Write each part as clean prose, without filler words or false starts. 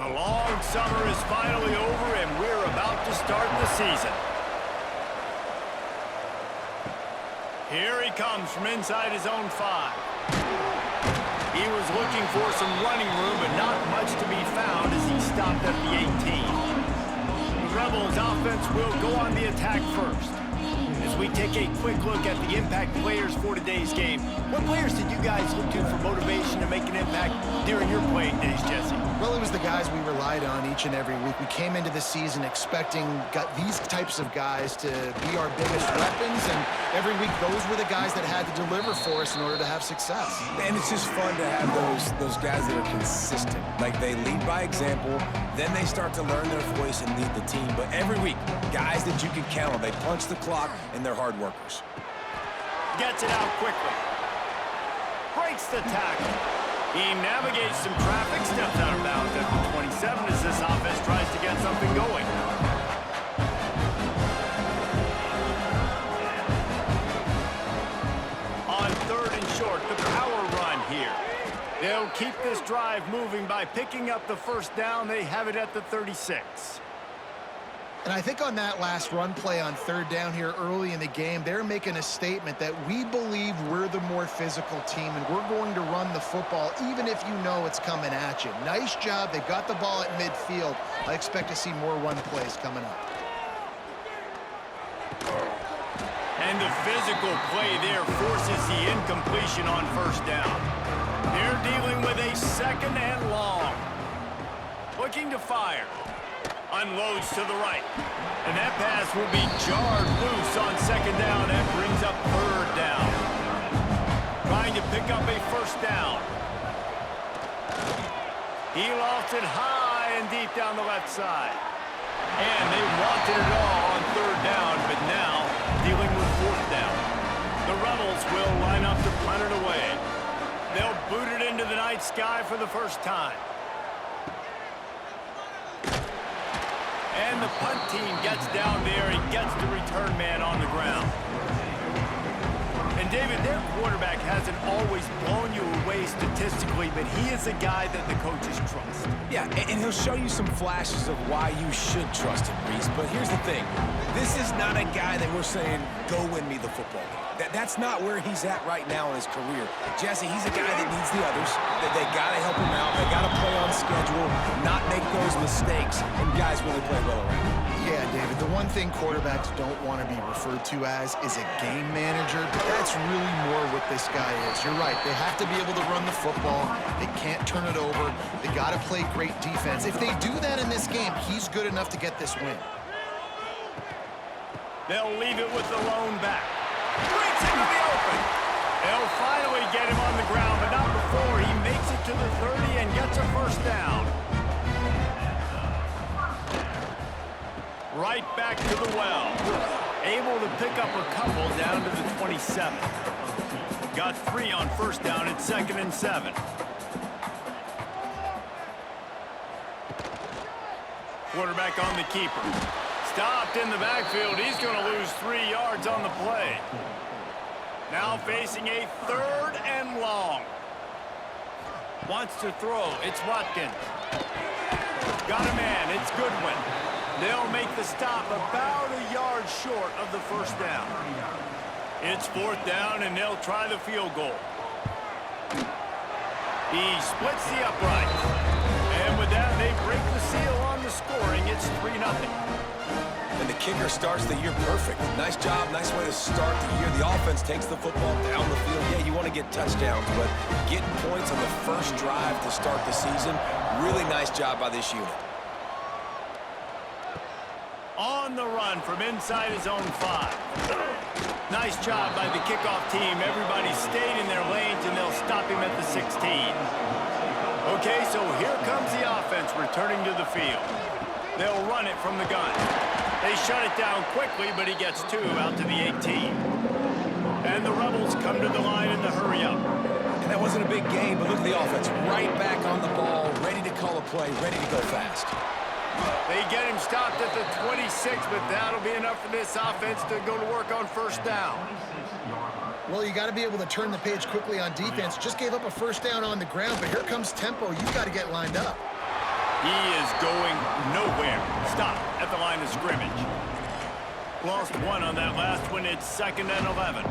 The long summer is finally over, and we're about to start the season. Here he comes from inside his own 5. He was looking for some running room, but not much to be found as he stopped at the 18. The Rebels offense will go on the attack first. As we take a quick look at the impact players for today's game, what players did you guys look to for motivation to make an impact during your playing days, Jesse? Well, it was the guys we relied on each and every week. We came into the season expecting these types of guys to be our biggest weapons, and every week those were the guys that had to deliver for us in order to have success. And it's just fun to have those guys that are consistent. Like, they lead by example, then they start to learn their voice and lead the team. But every week, guys that you can count on, they punch the clock, and they're hard workers. Gets it out quickly. Breaks the tackle. He navigates some traffic, steps out of bounds at the 27 as this offense tries to get something going. On 3rd and short, the power run here. They'll keep this drive moving by picking up the first down. They have it at the 36. And I think on that last run play on 3rd down here early in the game, they're making a statement that we believe we're the more physical team and we're going to run the football even if you know it's coming at you. Nice job. They got the ball at midfield. I expect to see more run plays coming up. And the physical play there forces the incompletion on 1st down. They're dealing with a 2nd and long. Looking to fire. Unloads to the right. And that pass will be jarred loose on 2nd down. That brings up 3rd down. Trying to pick up a 1st down. He lofted high and deep down the left side. And they wanted it all on 3rd down, but now dealing with 4th down. The Rebels will line up to punt it away. They'll boot it into the night sky for the first time. And the punt team gets down there and gets the return man on the ground. And David, their quarterback hasn't always blown you away statistically, but he is a guy that the coaches trust. Yeah, and he'll show you some flashes of why you should trust him, Reese. But here's the thing. This is not a guy that we're saying, go win me the football game. That's not where he's at right now in his career. Jesse, he's a guy that needs the others. They got to help him out. They got to play on schedule, not make those mistakes, and guys really play well around him. Yeah, David, the one thing quarterbacks don't want to be referred to as is a game manager, but that's really more what this guy is. You're right. They have to be able to run the football. They can't turn it over. They got to play great defense. If they do that in this game, he's good enough to get this win. They'll leave it with the lone back. Breaks into the open. They'll finally get him on the ground, but not before he makes it to the 30 and gets a 1st down. Right back to the well. Able to pick up a couple down to the 27. Got 3 on 1st down at 2nd and 7. Quarterback on the keeper. Stopped in the backfield. He's going to lose 3 yards on the play. Now facing a 3rd and long. Wants to throw. It's Watkins. Got a man. It's Goodwin. They'll make the stop about a yard short of the 1st down. It's 4th down, and they'll try the field goal. He splits the uprights. And with that, they break the seal on the scoring. It's 3-0. And the kicker starts the year perfect. Nice job, nice way to start the year. The offense takes the football down the field. Yeah, you want to get touchdowns, but getting points on the first drive to start the season, really nice job by this unit. On the run from inside his own 5. Nice job by the kickoff team. Everybody stayed in their lanes, and they'll stop him at the 16. Okay, so here comes the offense returning to the field. They'll run it from the gun. They shut it down quickly, but he gets 2 out to the 18. And the Rebels come to the line in the hurry up. And that wasn't a big game, but look at the offense. Right back on the ball, ready to call a play, ready to go fast. They get him stopped at the 26, but that'll be enough for this offense to go to work on 1st down. Well, you got to be able to turn the page quickly on defense. Just gave up a 1st down on the ground, but here comes tempo. You've got to get lined up. He is going nowhere. Stop at the line of scrimmage. Lost one on that last one. It's 2nd and 11.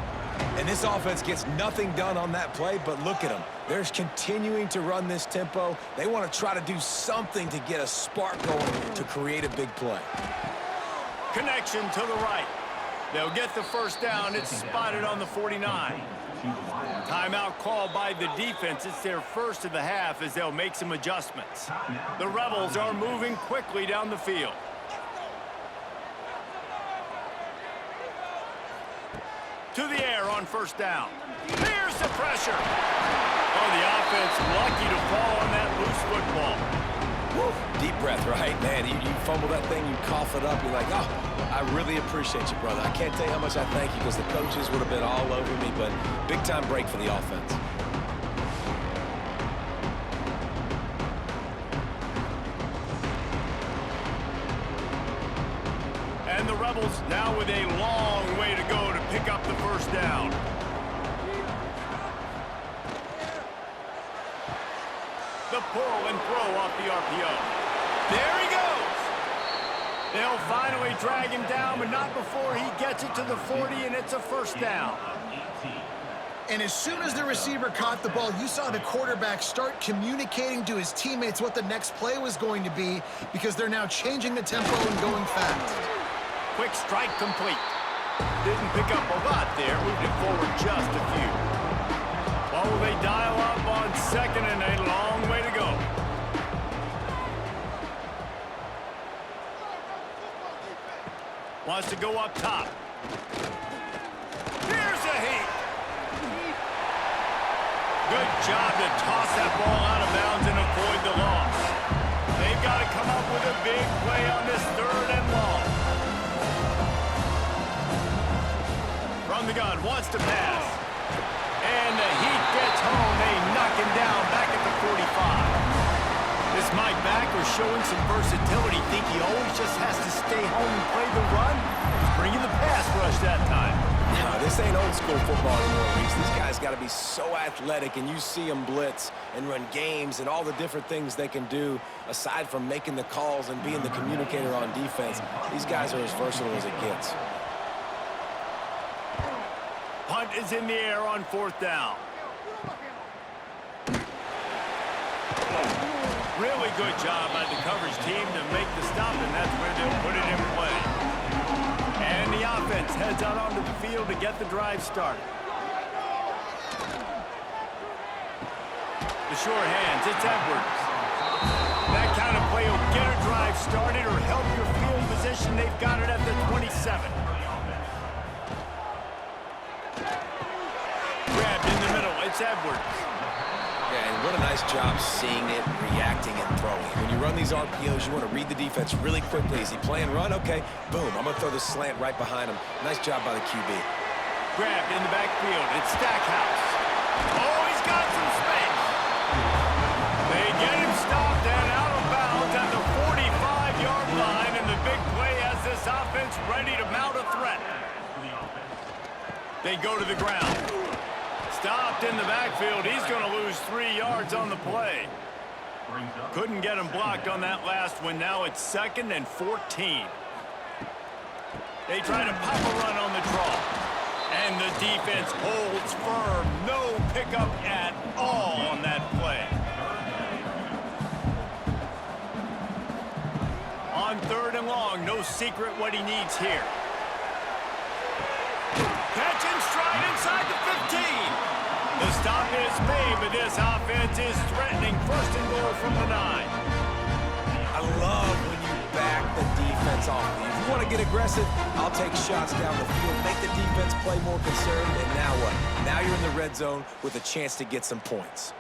And this offense gets nothing done on that play, but look at them. They're continuing to run this tempo. They want to try to do something to get a spark going to create a big play. Connection to the right. They'll get the first down. It's spotted on the 49. Timeout called by the defense. It's their first of the half as they'll make some adjustments. The Rebels are moving quickly down the field. To the air on first down. Here's the pressure. Oh, the offense lucky to fall on that loose football. Woo. Deep breath, right? Man, you fumble that thing, you cough it up, you're like, oh, I really appreciate you, brother. I can't tell you how much I thank you because the coaches would have been all over me, but big-time break for the offense. And the Rebels now with a long way to go to pick up the first down. The pull and throw off the RPO. There he goes. They'll finally drag him down, but not before he gets it to the 40, and it's a first down. And as soon as the receiver caught the ball, you saw the quarterback start communicating to his teammates what the next play was going to be because they're now changing the tempo and going fast. Quick strike complete. Didn't pick up a lot there, moved it forward just a few. Well, will they dial up on 2nd and a long way to go? Wants to go up top. Here's a heat. Good job to toss that ball out of bounds and avoid the loss. They've got to come up with a big play on this 3rd and long. From the gun, wants to pass. And the Heat gets home. They knock him down back at the 45. This Mike backer showing some versatility. Think he always just has to stay home and play the run? He's bringing the pass rush that time. No, this ain't old school football anymore, Reese. These guys got to be so athletic, and you see them blitz and run games and all the different things they can do aside from making the calls and being the communicator on defense. These guys are as versatile as it gets. Punt is in the air on 4th down. Really good job by the coverage team to make the stop, and that's where they'll put it in play. And the offense heads out onto the field to get the drive started. The sure hands, it's Edwards. That kind of play will get a drive started or help your field position. They've got it at the 27. Grabbed in the middle, it's Edwards. Yeah, and what a nice job seeing it, reacting, and throwing. When you run these RPOs, you want to read the defense really quickly. Is he playing run? Okay, boom. I'm going to throw the slant right behind him. Nice job by the QB. Grabbed in the backfield. It's Stackhouse. Oh, he's got some space. They get him stopped and out of bounds at the 45-yard line, and the big play has this offense ready to mount a threat. They go to the ground. Stopped in the backfield. He's going to lose 3 yards on the play. Couldn't get him blocked on that last one. Now it's 2nd and 14. They try to pop a run on the draw. And the defense holds firm. No pickup at all on that play. On 3rd and long, no secret what he needs here. Catch and stride inside the 15. The stop is made, but this offense is threatening. 1st and goal from the 9. I love when you back the defense off. If you want to get aggressive, I'll take shots down the field, make the defense play more conservative, and now what? Now you're in the red zone with a chance to get some points.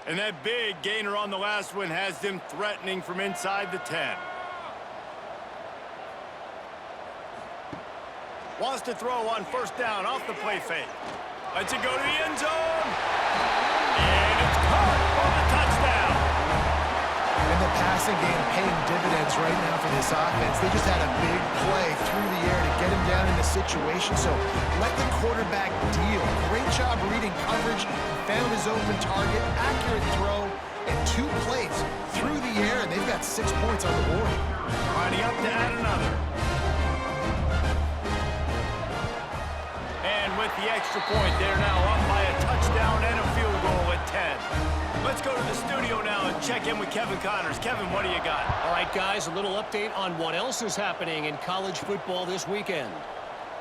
And that big gainer on the last one has them threatening from inside the 10. Wants to throw on 1st down off the play fake. Lets it go to the end zone. And it's caught for the touchdown. And the pass passing game paying dividends right now for this offense. They just had a big play through the air to get him down in the situation, so let the quarterback deal. Great job reading coverage, found his open target, accurate throw, and 2 plays through the air, and they've got 6 points on the board. Lining up to add another. And with the extra point, they're now up by a touchdown and a field goal at 10. Let's go to the studio now and check in with Kevin Connors. Kevin, what do you got? All right, guys, a little update on what else is happening in college football this weekend.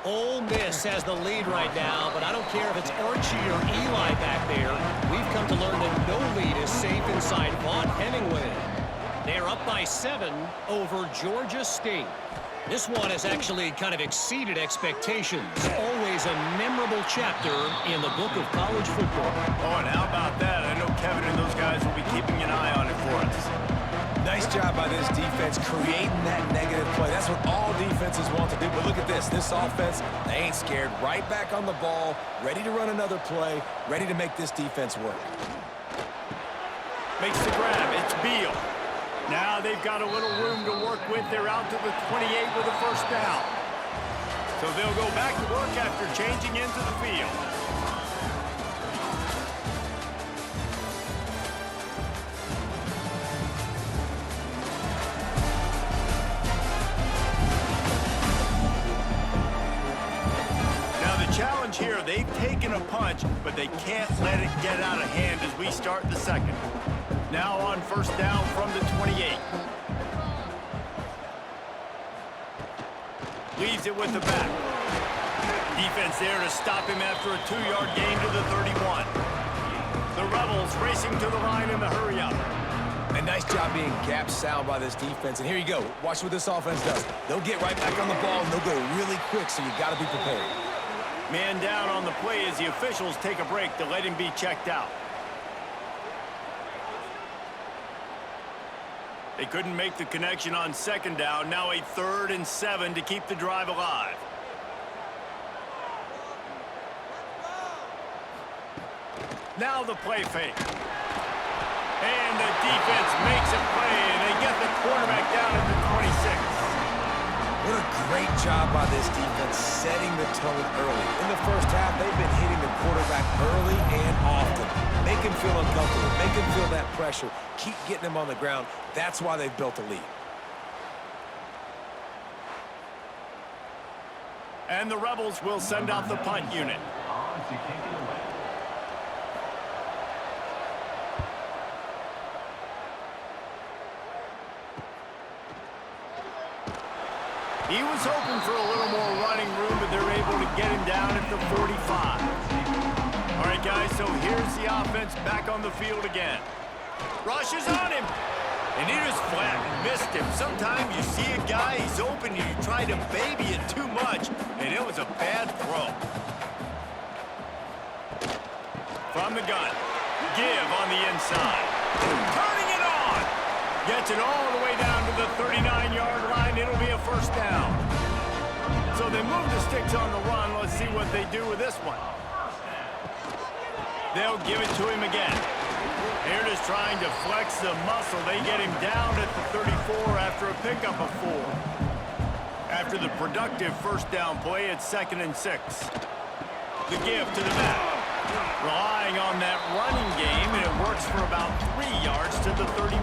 Ole Miss has the lead right now, but I don't care if it's Archie or Eli back there. We've come to learn that no lead is safe inside Vaught Hemingway. They're up by 7 over Georgia State. This one has actually kind of exceeded expectations. Always a memorable chapter in the book of college football. Oh, and how about that? I know Kevin and those guys will be keeping an eye on it for us. Nice job by this defense creating that negative play. That's what all defenses want to do. But look at this. This offense, they ain't scared. Right back on the ball, ready to run another play, ready to make this defense work. Makes the grab. It's Beal. Now they've got a little room to work with. They're out to the 28 with a first down. So they'll go back to work after changing into the field. Now the challenge here, they've taken a punch, but they can't let it get out of hand as we start the second. Now on first down from the 28. Leaves it with the back. Defense there to stop him after a 2-yard gain to the 31. The Rebels racing to the line in the hurry up. A nice job being gap sound by this defense. And here you go. Watch what this offense does. They'll get right back on the ball, and they'll go really quick, so you got to be prepared. Man down on the play as the officials take a break to let him be checked out. They couldn't make the connection on second down. Now a 3rd and 7 to keep the drive alive. Now the play fake. And the defense makes a play, and they get the quarterback down at the 26. What a great job by this defense setting the tone early. In the first half, they've been hitting the quarterback early and often. Make him feel uncomfortable. Make him feel that pressure. Keep getting him on the ground. That's why they've built a lead. And the Rebels will send out the punt unit. He was hoping for a little more running room, but they're able to get him down at the 45. All right, guys, so here's the offense back on the field again. Rushes on him, and he just flat missed him. Sometimes you see a guy, he's open, and you try to baby it too much, and it was a bad throw. From the gun, give on the inside. Turning it on. Gets it all the way down to the 39-yard line. It'll be a first down. So they move the sticks on the run. Let's see what they do with this one. They'll give it to him again. They're just trying to flex the muscle. They get him down at the 34 after a pickup of 4. After the productive first down play, it's 2nd and 6. The give to the back. Relying on that running game, and it works for about 3 yards to the 31.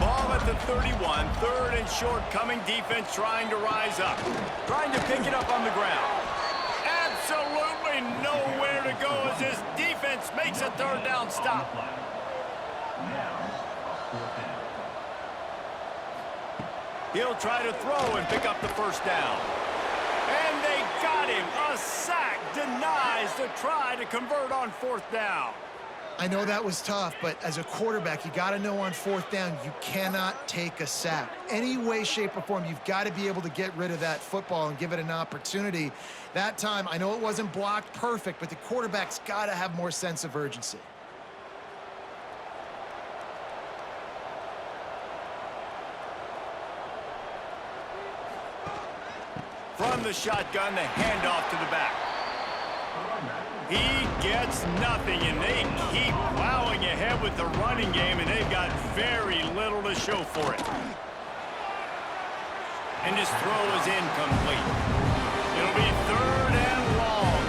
Ball at the 31, 3rd and short, coming defense trying to rise up. Trying to pick it up on the ground. Absolutely nowhere to go as this defense makes a 3rd down stop. He'll try to throw and pick up the first down. And they got him. A sack denies the try to convert on 4th down. I know that was tough, but as a quarterback, you got to know on 4th down, you cannot take a sack. Any way, shape, or form, you've got to be able to get rid of that football and give it an opportunity. That time, I know it wasn't blocked perfect, but the quarterback's got to have more sense of urgency. From the shotgun, the handoff to the back. He gets nothing, and they keep plowing ahead with the running game, and they've got very little to show for it. And his throw is incomplete. It'll be 3rd and long.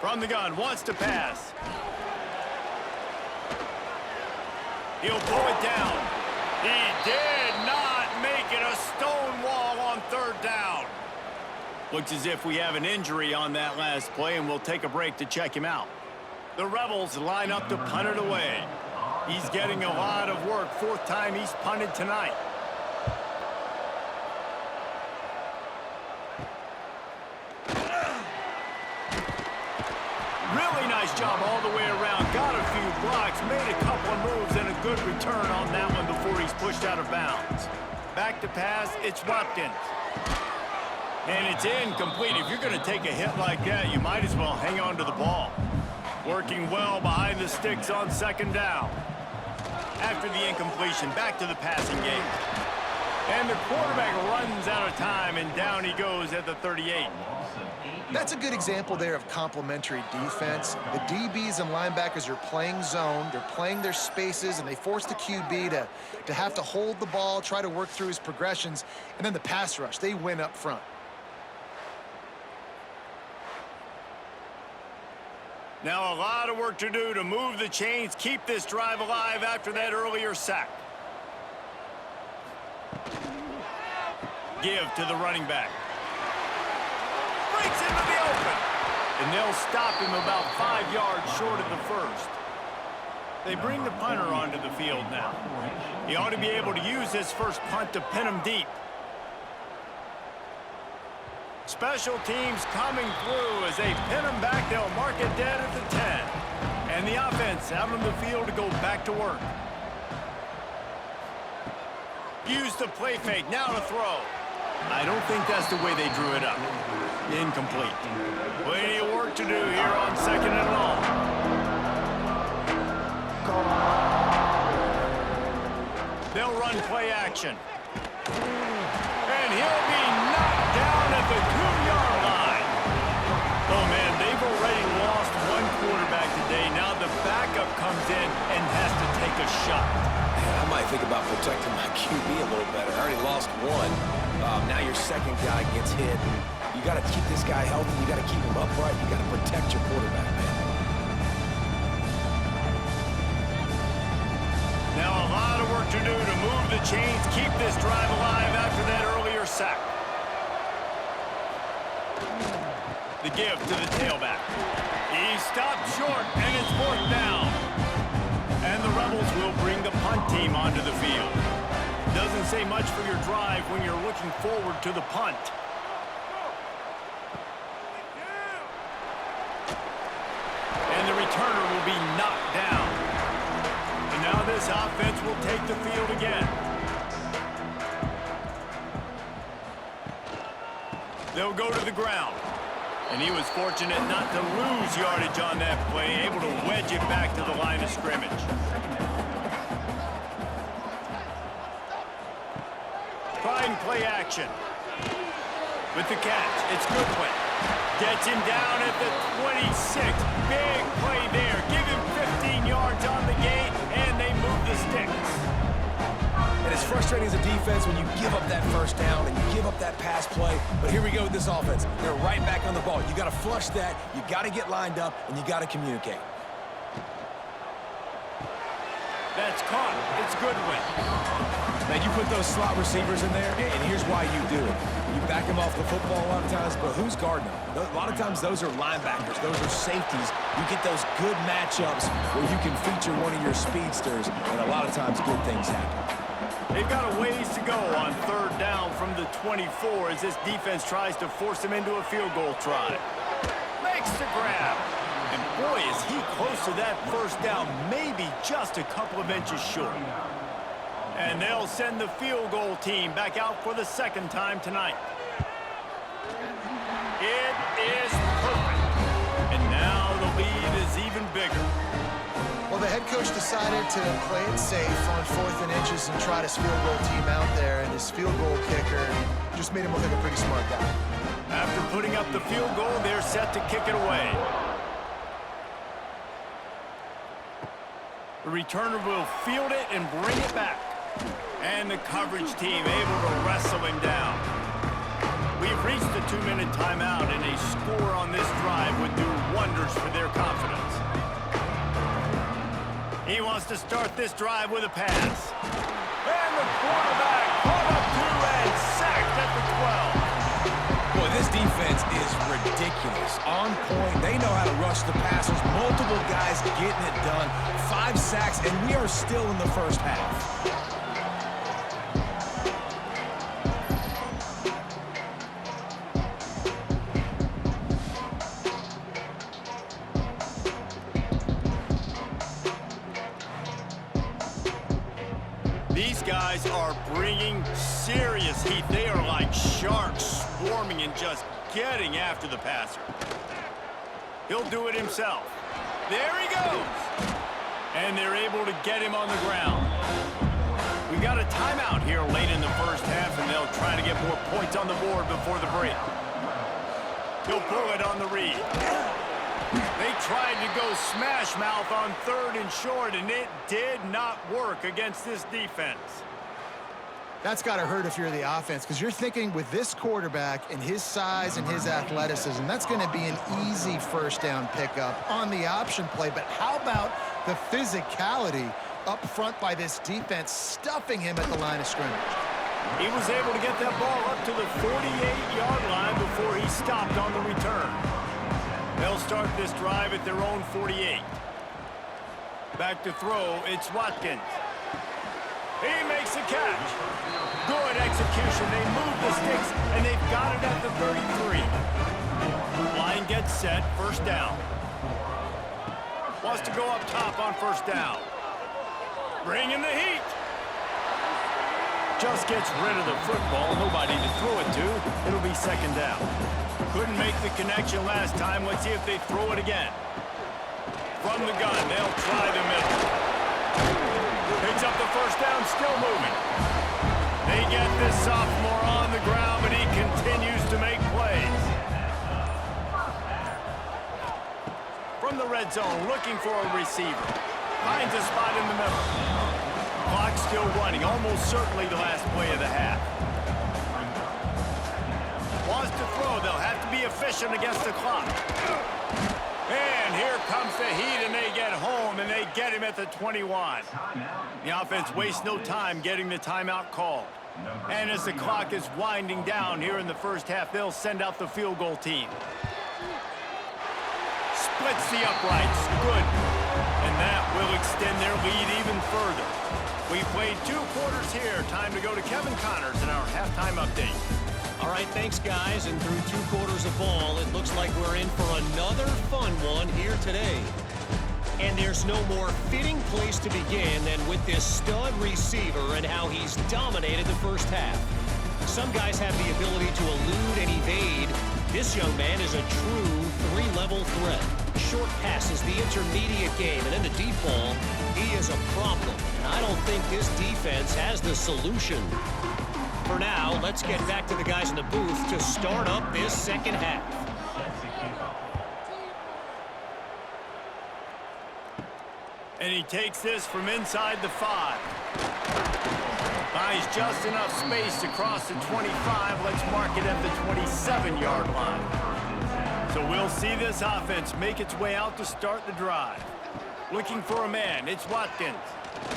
From the gun, wants to pass. He'll pull it down. He did not make it a stone wall on 3rd down. Looks as if we have an injury on that last play, and we'll take a break to check him out. The Rebels line up to punt it away. He's getting a lot of work. 4th time he's punted tonight. Really nice job all the way around. Got a few blocks, made a couple of moves, and a good return on that one before he's pushed out of bounds. Back to pass, it's Watkins. And it's incomplete. If you're going to take a hit like that, you might as well hang on to the ball. Working well behind the sticks on 2nd down. After the incompletion, back to the passing game. And the quarterback runs out of time, and down he goes at the 38. That's a good example there of complementary defense. The DBs and linebackers are playing zone, they're playing their spaces, and they force the QB to have to hold the ball, try to work through his progressions, and then the pass rush, they win up front. Now a lot of work to do to move the chains, keep this drive alive after that earlier sack. Give to the running back. Breaks into the open. And they'll stop him about 5 yards short of the 1st. They bring the punter onto the field now. He ought to be able to use his first punt to pin him deep. Special teams coming through as they pin him back. They'll mark it dead at the 10. And the offense out on the field to go back to work. Use the play fake. Now to throw. I don't think that's the way they drew it up. Incomplete. Plenty of work to do here on 2nd and long. They'll run play action. And he'll be knocked down at the 2-yard line. Oh, man, they've already lost one quarterback today. Now the backup comes in and has to take a shot. Man, I might think about protecting my QB a little better. I already lost one. Now your 2nd guy gets hit. You got to keep this guy healthy. You got to keep him upright. You got to protect your quarterback, man. Now a lot of work to do to move the chains, keep this drive alive after that earlier sack. The give to the tailback. He stopped short, and it's 4th down. And the Rebels will bring the punt team onto the field. Doesn't say much for your drive when you're looking forward to the punt. And the returner will be knocked down. And now this offense will take the field again. They'll go to the ground. And he was fortunate not to lose yardage on that play, able to wedge it back to the line of scrimmage. Trying play action. With the catch, it's Goodwin. Gets him down at the 26. Big play there. Give him 15 yards on the gate, and they move the sticks. And it's frustrating as a defense when you give up that 1st down and you give up that pass play. But here we go with this offense. They're right back on the ball. You got to flush that. You got to get lined up, and you got to communicate. That's caught. It's Goodwin. Now, you put those slot receivers in there, and here's why you do it. You back them off the football a lot of times, but who's guarding them? A lot of times, those are linebackers. Those are safeties. You get those good matchups where you can feature one of your speedsters, and a lot of times, good things happen. They've got a ways to go on 3rd down from the 24 as this defense tries to force him into a field goal try. Makes the grab. And boy, is he close to that 1st down, maybe just a couple of inches short. And they'll send the field goal team back out for the 2nd time tonight. It is perfect. And now the lead is even bigger. Well, the head coach decided to play it safe on 4th and inches and try his field goal team out there, and his field goal kicker just made him look like a pretty smart guy. After putting up the field goal, they're set to kick it away. The returner will field it and bring it back. And the coverage team able to wrestle him down. We've reached the 2-minute timeout, and a score on this drive would do wonders for their confidence. He wants to start this drive with a pass. And the quarterback caught up to and sacked at the 12. Boy, this defense is ridiculous. On point. They know how to rush the passers. Multiple guys getting it done. 5 sacks, and we are still in the first half. These guys are bringing serious heat. They are like sharks swarming and just getting after the passer. He'll do it himself. There he goes. And they're able to get him on the ground. We got a timeout here late in the first half, and they'll try to get more points on the board before the break. He'll pull it on the read. They tried to go smash mouth on 3rd and short, and it did not work against this defense. That's got to hurt if you're the offense, because you're thinking with this quarterback and his size and his athleticism, that's going to be an easy first down pickup on the option play. But how about the physicality up front by this defense, stuffing him at the line of scrimmage? He was able to get that ball up to the 48-yard line before he stopped on the return. They'll start this drive at their own 48. Back to throw, it's Watkins. He makes a catch. Good execution. They move the sticks, and they've got it at the 33. Line gets set, first down. Wants to go up top on first down. Bringing the heat. Just gets rid of the football. Nobody to throw it to. It'll be second down. Couldn't make the connection last time. Let's see if they throw it again. From the gun, they'll try the middle. Picks up the first down, still moving. They get this sophomore on the ground, but he continues to make plays. From the red zone, looking for a receiver. Finds a spot in the middle. Clock still running, almost certainly the last play of the half. Wants to throw, they'll have to be efficient against the clock. And here comes the heat, and they get home, and they get him at the 21. The offense wastes no time getting the timeout called. And as the clock is winding down here in the first half, they'll send out the field goal team. Splits the uprights, good. And that will extend their lead even further. We played 2 quarters here. Time to go to Kevin Connors in our halftime update. All right, thanks, guys. And through 2 quarters of ball, it looks like we're in for another fun one here today. And there's no more fitting place to begin than with this stud receiver and how he's dominated the first half. Some guys have the ability to elude and evade. This young man is a true 3-level threat. Short passes, the intermediate game, and then the deep ball, he is a problem. And I don't think this defense has the solution. For now, let's get back to the guys in the booth to start up this second half. And he takes this from inside the 5. Buys just enough space to cross the 25. Let's mark it at the 27-yard line. So we'll see this offense make its way out to start the drive. Looking for a man. It's Watkins.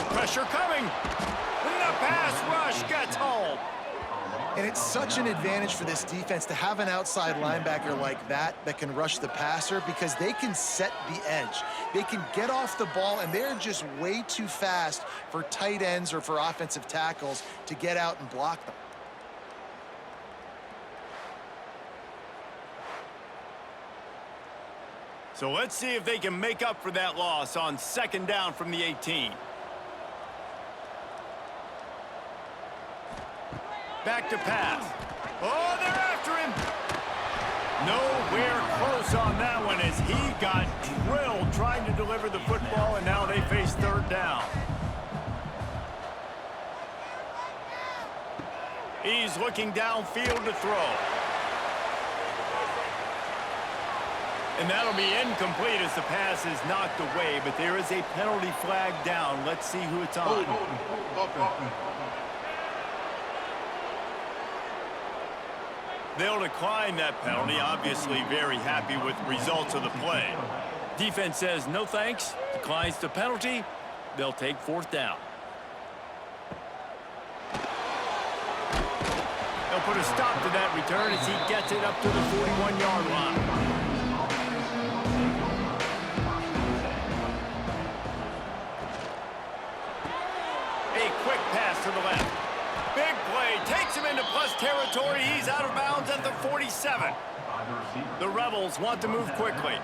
Pressure coming. And the pass rush gets home. And it's such an advantage for this defense to have an outside linebacker like that can rush the passer, because they can set the edge. They can get off the ball, and they're just way too fast for tight ends or for offensive tackles to get out and block them. So let's see if they can make up for that loss on second down from the 18. Back to pass. Oh, they're after him. Nowhere close on that one as he got drilled trying to deliver the football, and now they face third down. He's looking downfield to throw. And that'll be incomplete as the pass is knocked away, but there is a penalty flag down. Let's see who it's on. They'll decline that penalty, obviously very happy with the results of the play. Defense says no thanks, declines the penalty. They'll take fourth down. They'll put a stop to that return as he gets it up to the 41-yard line. A quick pass to the left. Big play, takes him into plus territory. He's out of bounds at the 47. The Rebels want to move quickly.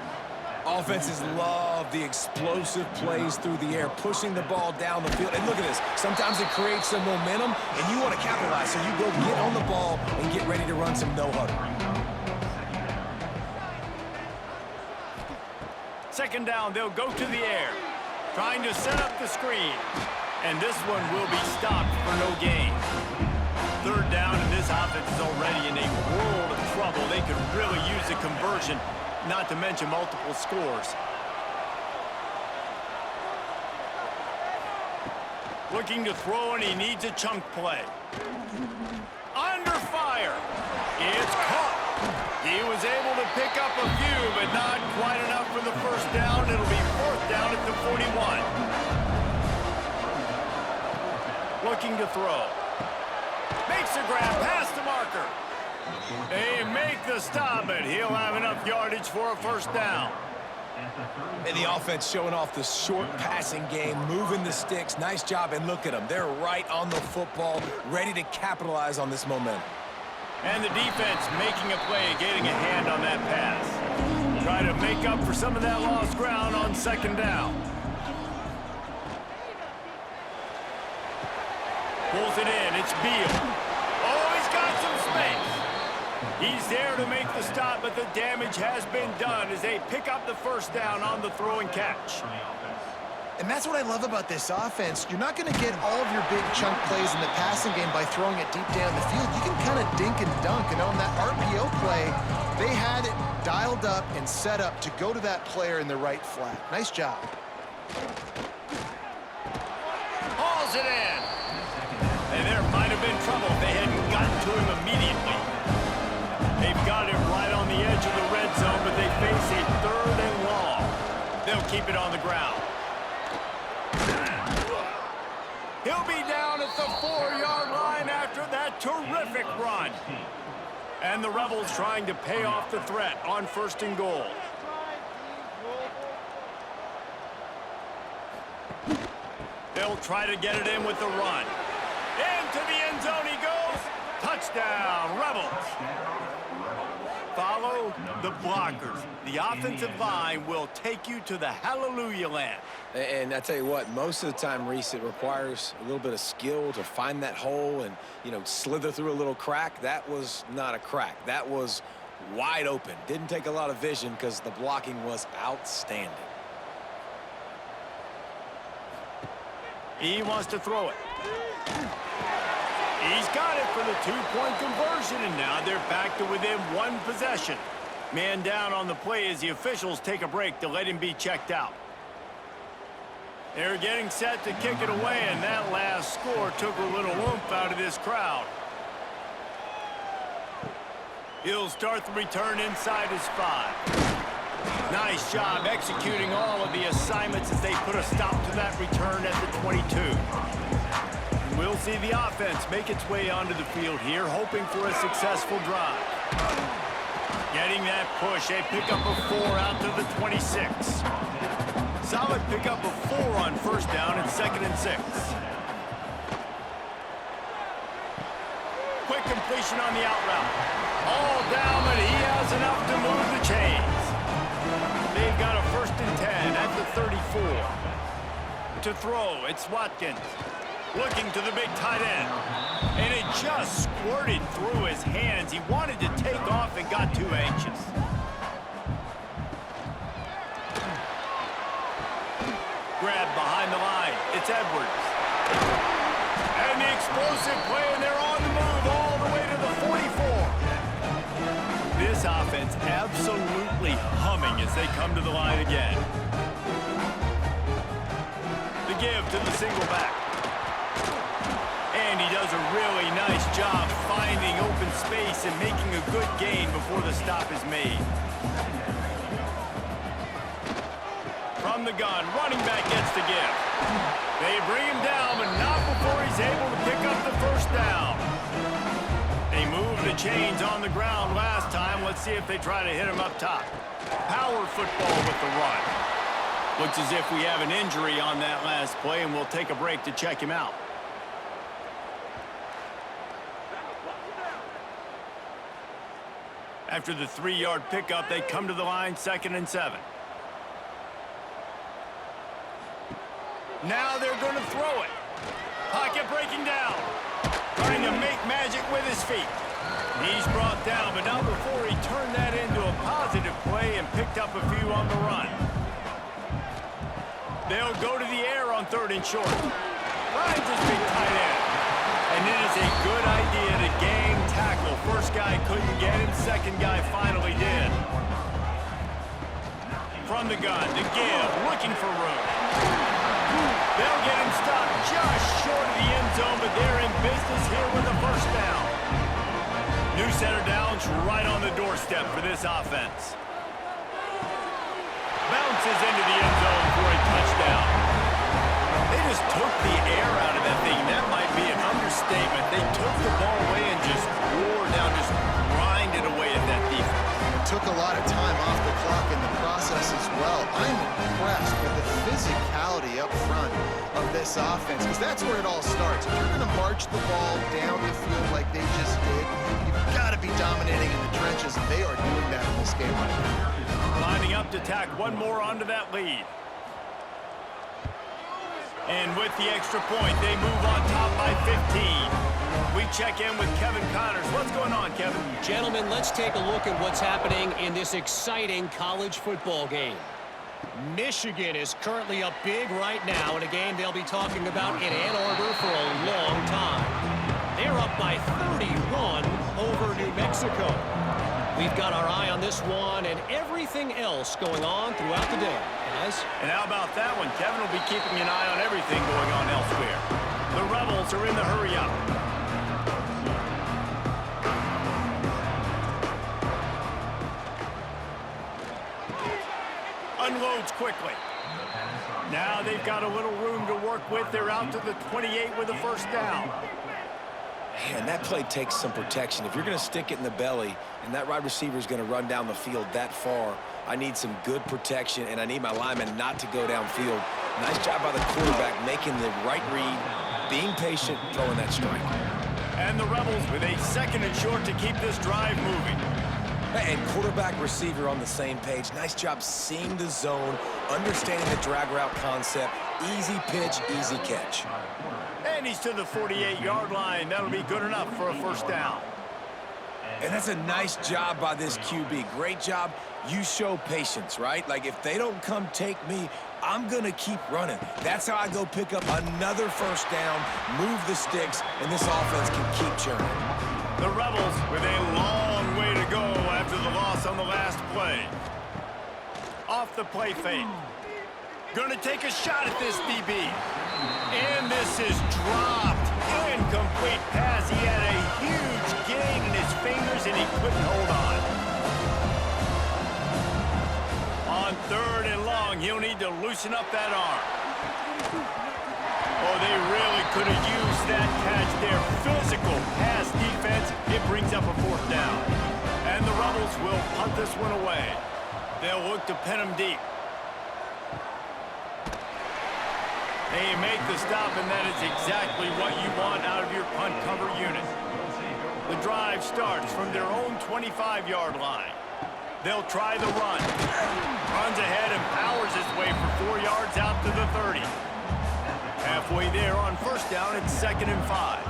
Offenses love the explosive plays through the air, pushing the ball down the field. And look at this. Sometimes it creates some momentum, and you want to capitalize. So you go get on the ball and get ready to run some no-huddle. Second down, they'll go to the air, trying to set up the screen. And this one will be stopped for no gain. Third down, and this offense is already in a world of trouble. They could really use a conversion, not to mention multiple scores. Looking to throw, and he needs a chunk play. Under fire. It's caught. He was able to pick up a few, but not quite enough for the first down. It'll be fourth down at the 41. Looking to throw. Makes the grab past the marker. They make the stop, but he'll have enough yardage for a first down. And the offense showing off the short passing game, moving the sticks. Nice job, and look at them. They're right on the football, ready to capitalize on this momentum. And the defense making a play, getting a hand on that pass. Try to make up for some of that lost ground on second down. Pulls it in. It's Beal. Oh, he's got some space. He's there to make the stop, but the damage has been done as they pick up the first down on the throw and catch. And that's what I love about this offense. You're not going to get all of your big chunk plays in the passing game by throwing it deep down the field. You can kind of dink and dunk. And on that RPO play, they had it dialed up and set up to go to that player in the right flat. Nice job. Hauls it in. And there might have been trouble if they hadn't gotten to him immediately. They've got it right on the edge of the red zone, but they face a third and long. They'll keep it on the ground. He'll be down at the 4-yard line after that terrific run. And the Rebels trying to pay off the threat on first and goal. They'll try to get it in with the run. Into the end zone he goes. Touchdown, Rebels. Follow the blockers. The offensive line will take you to the hallelujah land. And I tell you what, most of the time, Reese, it requires a little bit of skill to find that hole and, slither through a little crack. That was not a crack. That was wide open. Didn't take a lot of vision because the blocking was outstanding. He wants to throw it. He's got it for the two-point conversion, and now they're back to within one possession. Man down on the play as the officials take a break to let him be checked out. They're getting set to kick it away, and that last score took a little oomph out of this crowd. He'll start the return inside his 5. Nice job executing all of the assignments as they put a stop to that return at the 22. We'll see the offense make its way onto the field here, hoping for a successful drive. Getting that push, a pickup of 4 out to the 26. Solid pickup of 4 on first down and 2nd and 6. Quick completion on the out route. All down, but he has enough to move the chains. They've got a 1st and 10 at the 34. To throw, it's Watkins. Looking to the big tight end. And it just squirted through his hands. He wanted to take off and got too anxious. Grab behind the line. It's Edwards. And the explosive play, and they're on the move all this offense absolutely humming as they come to the line again. The give to the single back. And he does a really nice job finding open space and making a good gain before the stop is made. From the gun, running back gets the give. They bring him down, but not before he's able to pick up the first down. They moved the chains on the ground last time. Let's see if they try to hit him up top. Power football with the run. Looks as if we have an injury on that last play, and we'll take a break to check him out. After the 3-yard pickup, they come to the line, 2nd and 7. Now they're going to throw it. Pocket breaking down. Trying to make magic with his feet. He's brought down, but not before he turned that into a positive play and picked up a few on the run. They'll go to the air on 3rd and short. Finds his big tight end. And it is a good idea to gang tackle. First guy couldn't get him. Second guy finally did. From the gun, the give, looking for room. They'll get him stopped just short of the end zone, but they're in business here with a first down. New center downs right on the doorstep for this offense. Bounces into the end zone for a touchdown. They just took the air out of that thing. That might be an understatement. They took the ball away and just wore down, just grinded away at that defense. It took a lot of time off the clock in the process as well. I'm impressed with the physicality up front of this offense, because that's where it all starts. If you're going to march the ball down the field like they just did, you've got to be dominating in the trenches, and they are doing that in this game right now. Lining up to tack one more onto that lead. And with the extra point, they move on top by 15. We check in with Kevin Connors. What's going on, Kevin? Gentlemen, let's take a look at what's happening in this exciting college football game. Michigan is currently up big right now in a game they'll be talking about in Ann Arbor for a long time. They're up by 31 over New Mexico. We've got our eye on this one and everything else going on throughout the day. Guys? And how about that one? Kevin will be keeping an eye on everything going on elsewhere. The Rebels are in the hurry up. Unloads quickly. Now they've got a little room to work with. They're out to the 28 with a first down. Man, that play takes some protection. If you're going to stick it in the belly and that wide receiver is going to run down the field that far, I need some good protection, and I need my lineman not to go downfield. Nice job by the quarterback making the right read, being patient, throwing that strike. And the Rebels with a 2nd and short to keep this drive moving. And quarterback receiver on the same page. Nice job seeing the zone, understanding the drag route concept. Easy pitch, easy catch. And he's to the 48-yard line. That'll be good enough for a first down. And that's a nice job by this QB. Great job. You show patience, right? Like, if they don't come take me, I'm going to keep running. That's how I go pick up another first down, move the sticks, and this offense can keep churning. The Rebels with a long way to go after the loss on the last play. Off the play fake. Gonna take a shot at this DB. And this is dropped. Incomplete pass. He had a huge gain in his fingers and he couldn't hold on. On 3rd and long, he'll need to loosen up that arm. Oh, they really could have used that catch there. Physical pass defense. It brings up a 4th down. And the Rebels will punt this one away. They'll look to pin him deep. They make the stop, and that is exactly what you want out of your punt cover unit. The drive starts from their own 25-yard line. They'll try the run. Runs ahead and powers his way for 4 yards out to the 30. Halfway there on first down, it's 2nd and 5.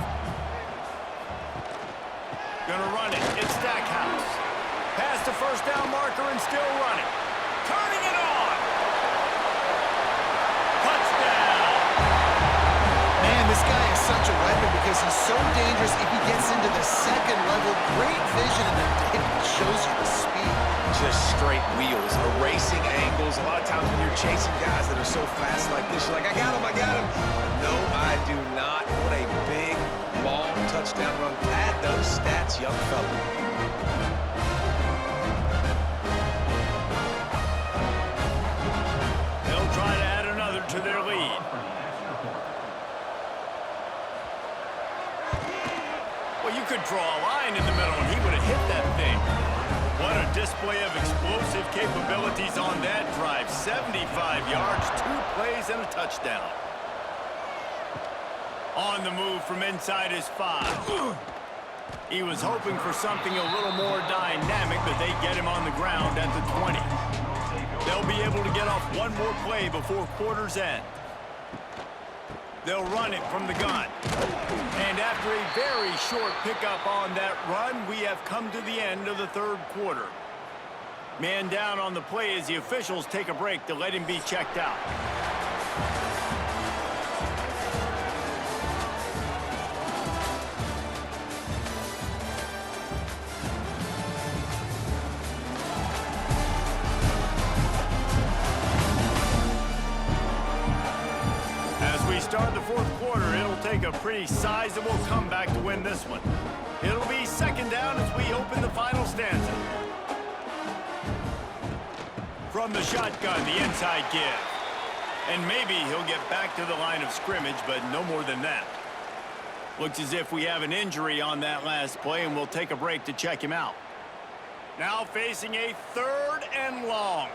Gonna run it. It's Stackhouse. Past the first down marker and still running. Turning it on. Touchdown. Man, this guy is such a weapon because because he's so dangerous if he gets into the second level. Great vision, and then it shows you the speed. Just straight wheels, erasing angles. A lot of times when you're chasing guys that are so fast like this, you're like, I got him, I got him. No, I do not. What a big, long touchdown run. Pad those stats, young fella. They'll try to add another to their lead. Well, you could draw a line in the middle, and he would have hit that thing. What a display of explosive capabilities on that drive. 75 yards, 2 plays, and a touchdown. On the move from inside his 5. He was hoping for something a little more dynamic, but they get him on the ground at the 20. They'll be able to get off one more play before quarter's end. They'll run it from the gun. And after a very short pickup on that run, we have come to the end of the third quarter. Man down on the play as the officials take a break to let him be checked out. Start the fourth quarter, it'll take a pretty sizable comeback to win this one. It'll be second down as we open the final stanza. From the shotgun, the inside give. And maybe he'll get back to the line of scrimmage, but no more than that. Looks as if we have an injury on that last play, and we'll take a break to check him out. Now facing a 3rd and long.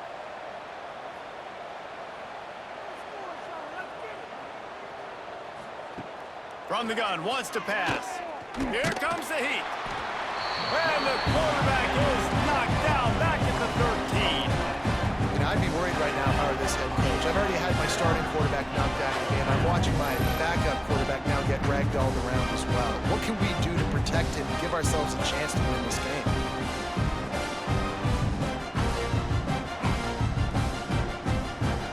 From the gun, wants to pass. Here comes the heat. And the quarterback is knocked down back at the 13. You know, I'd be worried right now if I were this head coach. I've already had my starting quarterback knocked out of the game. I'm watching my backup quarterback now get ragdolled around as well. What can we do to protect him and give ourselves a chance to win this game?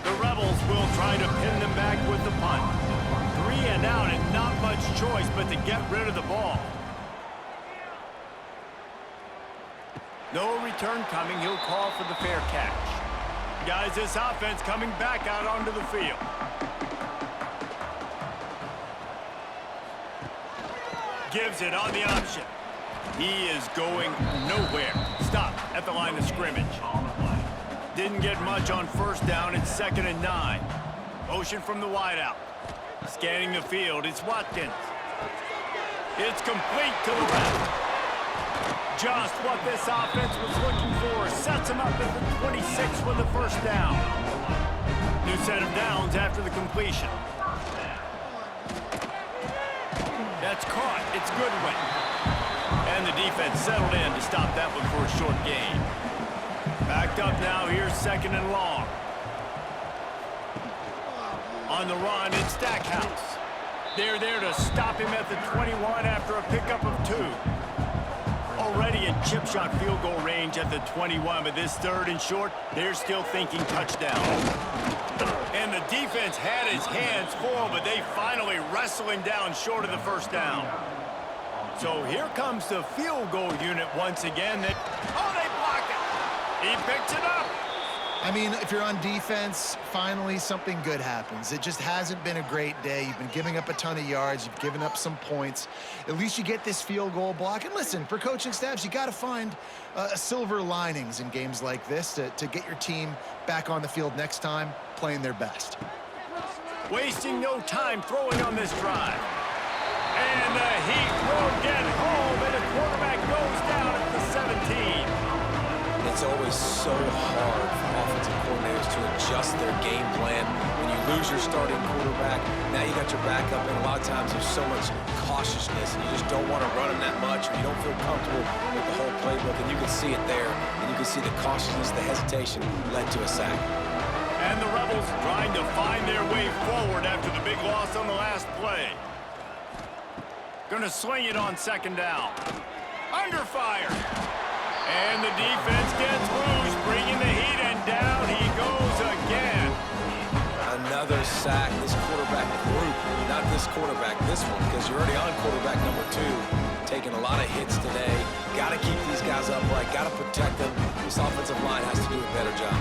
The Rebels will try to pin them back with the punt. 3 and out, and not much choice but to get rid of the ball. No return coming. He'll call for the fair catch. Guys, this offense coming back out onto the field. Gives it on the option. He is going nowhere. Stop at the line of scrimmage. Didn't get much on first down. It's 2nd and 9. Motion from the wideout. Scanning the field, it's Watkins. It's complete to the left. Just what this offense was looking for. Sets him up at the 26 with the first down. New set of downs after the completion. That's caught. It's Goodwin. And the defense settled in to stop that one for a short gain. Backed up now, here's 2nd and long. On the run, it's Stackhouse. They're there to stop him at the 21 after a pickup of 2. Already in chip shot field goal range at the 21, but this 3rd and short, they're still thinking touchdown. And the defense had his hands full, but they finally wrestle him down short of the first down. So here comes the field goal unit once again. They block it. He picks it up. I mean, if you're on defense, finally something good happens. It just hasn't been a great day. You've been giving up a ton of yards. You've given up some points. At least you get this field goal block. And listen, for coaching staffs, you got to find silver linings in games like this to get your team back on the field next time playing their best. Wasting no time throwing on this drive. And the Heat will get home, and the quarterback goes down at the 17. It's always so hard for offensive coordinators to adjust their game plan. When you lose your starting quarterback, now you got your backup, and a lot of times there's so much cautiousness, and you just don't want to run him that much, or you don't feel comfortable with the whole playbook, and you can see it there, and you can see the cautiousness, the hesitation led to a sack. And the Rebels trying to find their way forward after the big loss on the last play. Gonna swing it on 2nd down. Under fire. And the defense gets loose, bringing the Heat, and down he goes again. Another sack. This quarterback group, not this quarterback this one because you're already on quarterback number 2. Taking a lot of hits today. Got to keep these guys upright. Got to protect them. This offensive line has to do a better job.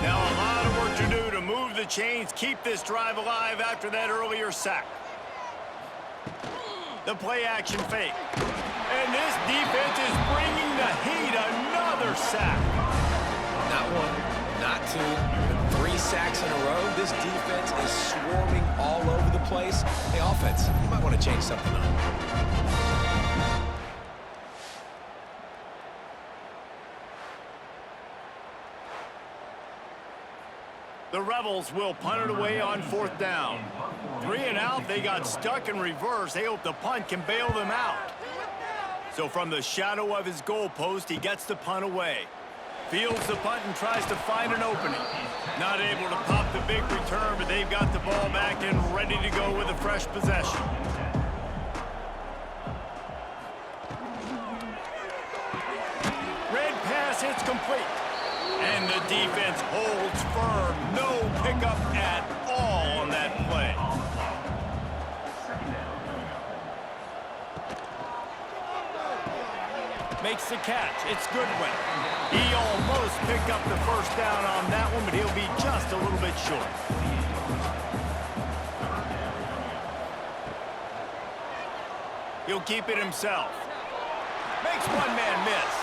Now a lot of work to do to move the chains, keep this drive alive after that earlier sack. The play action fake. And this defense is bringing the heat. Another sack. Not 1, not 2, but 3 sacks in a row. This defense is swarming all over the place. Hey, offense, you might want to change something up. The Rebels will punt it away on 4th down. 3 and out, they got stuck in reverse. They hope the punt can bail them out. So from the shadow of his goalpost, he gets the punt away. Fields the punt and tries to find an opening. Not able to pop the big return, but they've got the ball back and ready to go with a fresh possession. Red pass hits complete. And the defense holds firm. No pickup at all on that play. Makes the catch. It's Goodwin. He almost picked up the first down on that one, but he'll be just a little bit short. He'll keep it himself. Makes one man miss.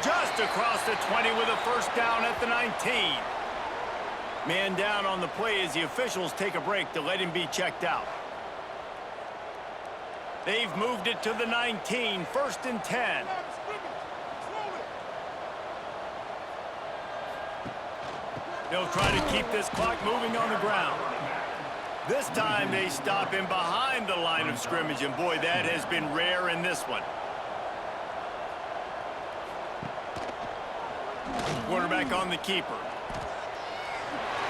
Just across the 20 with a first down at the 19. Man down on the play as the officials take a break to let him be checked out. They've moved it to the 19, 1st and 10. They'll try to keep this clock moving on the ground. This time they stop him behind the line of scrimmage, and boy, that has been rare in this one. Quarterback on the keeper.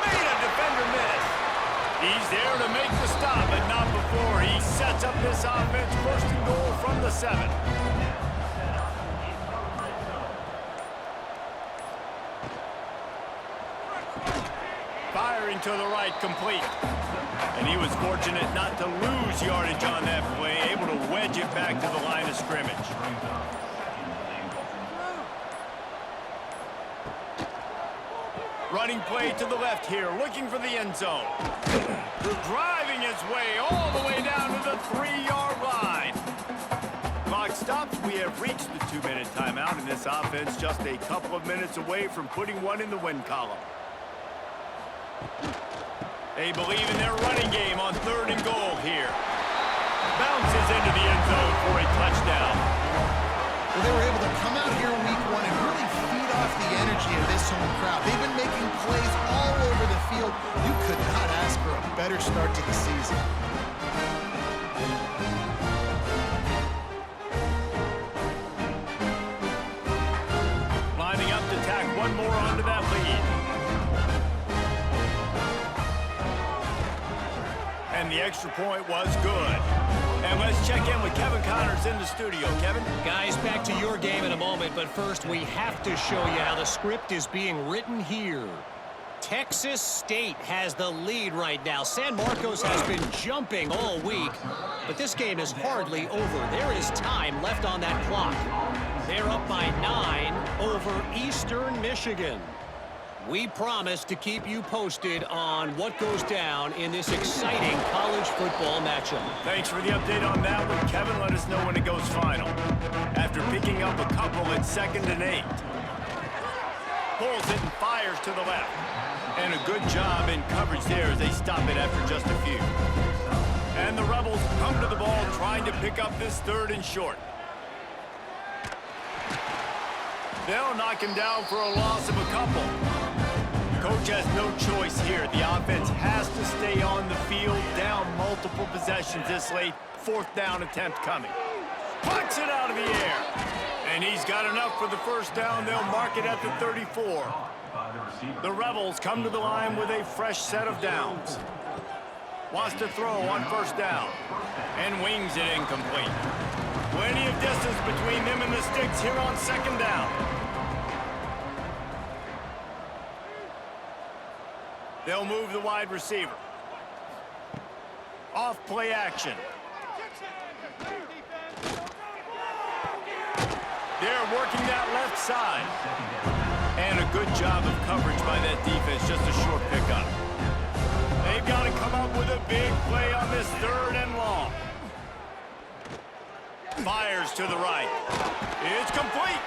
Made a defender miss. He's there to make the stop, but not before he sets up this offense. 1st and goal from the 7. Firing to the right, complete. And he was fortunate not to lose yardage on that play, able to wedge it back to the line of scrimmage. Running play to the left here, looking for the end zone. Driving his way all the way down to the 3-yard line. Clock stops. We have reached the 2-minute timeout, and this offense just a couple of minutes away from putting one in the win column. They believe in their running game on 3rd and goal here. Bounces into the end zone for a touchdown. Well, they were able to come out here week 1 and really feed off the energy of this home crowd. They've been making plays all over the field. You could not ask for a better start to the season. Lining up to tack one more onto that lead. And the extra point was good. And let's check in with Kevin Connors in the studio. Kevin? Guys, back to your game in a moment, but first we have to show you how the script is being written here. Texas State has the lead right now. San Marcos has been jumping all week, but this game is hardly over. There is time left on that clock. They're up by 9 over Eastern Michigan. We promise to keep you posted on what goes down in this exciting college football matchup. Thanks for the update on that one, Kevin. Let us know when it goes final. After picking up a couple at 2nd and 8. Pulls it and fires to the left. And a good job in coverage there as they stop it after just a few. And the Rebels come to the ball trying to pick up this 3rd and short. They'll knock him down for a loss of a couple. Coach has no choice here. The offense has to stay on the field, down multiple possessions this late. 4th down attempt coming. Puts it out of the air. And he's got enough for the first down. They'll mark it at the 34. The Rebels come to the line with a fresh set of downs. Wants to throw on 1st down. And wings it incomplete. Plenty of distance between them and the sticks here on 2nd down. They'll move the wide receiver. Off play action. They're working that left side. And a good job of coverage by that defense, just a short pickup. They've got to come up with a big play on this 3rd and long. Fires to the right. It's complete.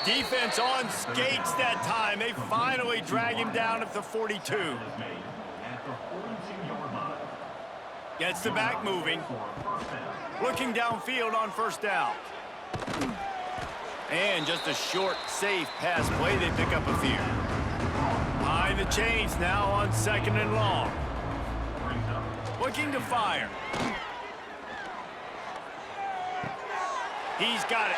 Defense on skates that time. They finally drag him down at the 42. Gets the back moving. Looking downfield on 1st down. And just a short, safe pass play. They pick up a few. Behind the chains now on 2nd and long. Looking to fire. He's got it.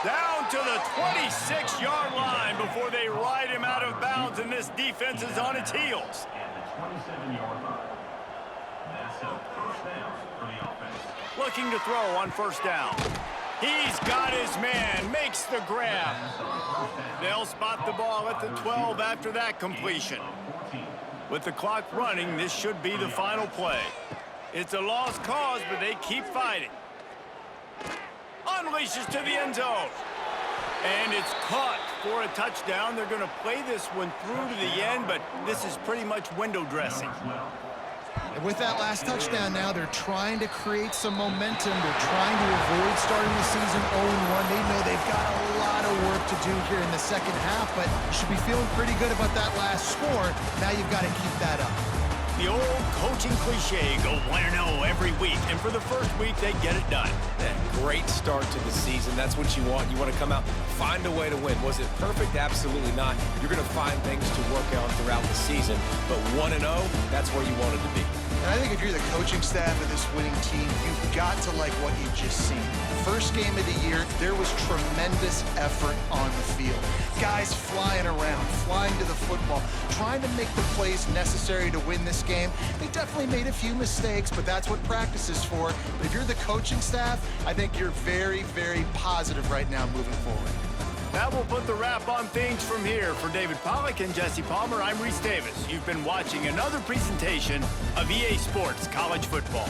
Down to the 26-yard line before they ride him out of bounds, and this defense is on its heels. Looking to throw on 1st down. He's got his man, makes the grab. They'll spot the ball at the 12 after that completion. With the clock running, this should be the final play. It's a lost cause, but they keep fighting. Unleashes to the end zone. And it's caught for a touchdown. They're going to play this one through to the end, but this is pretty much window dressing. And with that last touchdown now, they're trying to create some momentum. They're trying to avoid starting the season 0-1. They know they've got a lot of work to do here in the 2nd half, but you should be feeling pretty good about that last score. Now you've got to keep that up. The old coaching cliche, go 1-0 every week, and for the 1st week, they get it done. That great start to the season. That's what you want. You want to come out, find a way to win. Was it perfect? Absolutely not. You're going to find things to work on throughout the season, but 1-0, that's where you wanted to be. And I think if you're the coaching staff of this winning team, you've got to like what you've just seen. First game of the year, there was tremendous effort on the field. Guys flying around, flying to the football, trying to make the plays necessary to win this game. They definitely made a few mistakes, but that's what practice is for. But if you're the coaching staff, I think you're very, very positive right now moving forward. That will put the wrap on things from here. For David Pollack and Jesse Palmer, I'm Reese Davis. You've been watching another presentation of EA Sports College Football.